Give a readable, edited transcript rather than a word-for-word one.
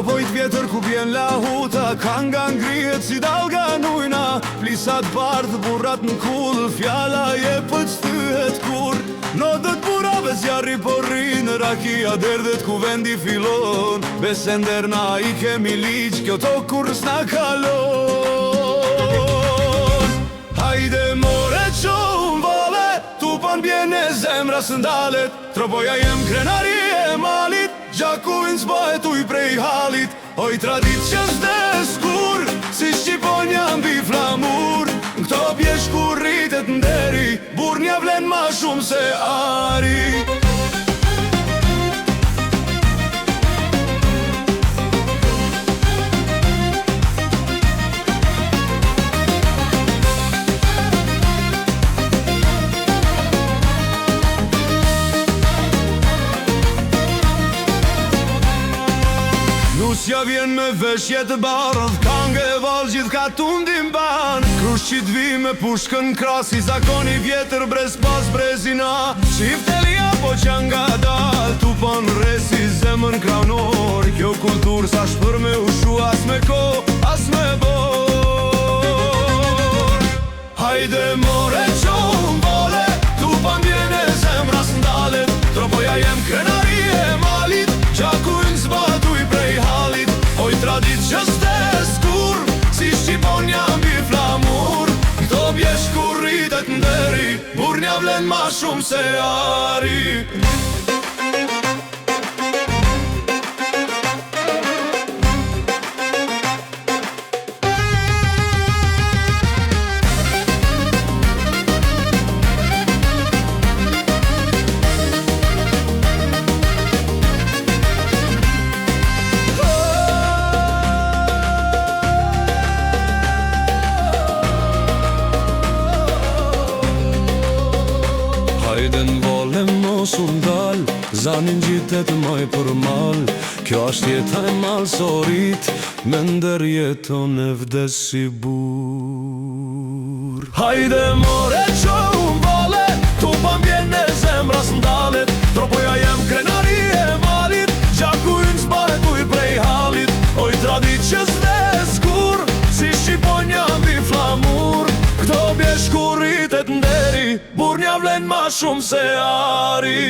Vojt vjetër ku vjen lahuta, kanga ngrihet si dalga nujna. Plisat bardh, burrat në kull, fjala je për cthyhet kur. Nodët burave zjarri porrin, rakia derdhet ku vendi filon. Besender na i kemi ligj, kjo to kur s'na kalon. Hajde more qohën vale, tu pan bjene zemra së ndalet. Tropoja jem krenari e malit, gjakuin s'bahet uj prej halit. Oj tradit që s'des kur, si Shqiponja mbi flamur. Këto pjesh kur rritet nderi, burnja vlen ma shumë se ari. Nusja vjen me veshje të bardh, kange val gjithë ka tundin ban. Krushqit vi me pushkën krasi, zakoni vjetër brez pas brezina. Shiftelia po qanga dal, tu pan resi zemën kranor. Kjo kultur sa shpër me ushu, as me ko, as me bor. Hajde more qohën vale, tu pan bjene zemra s'ndalet. Tropoja jem krenari e malit, gjakuin s'bahet uj prej halit. Oj tradit që s'des kur, si Shqiponja mbi flamur. Këto bjesh kur rritet nderi, burnja vlen ma shumë se ari. Hajde n'vole mos u ndal, zanin gjitet maj për mal. Kjo është jeta e malsorit, me nder jeton e vdes si bur. Hajde more qohën vale, tu pan bjene zemra s'ndalet. Tropoja jem krenari e malit, gjakuin s'bahet uj prej halit. Oj tradit që s'des kur, si Shqiponja mbi flamur. Këto bjesh kur rritet nderi, burnja vlen ma shumë se ari.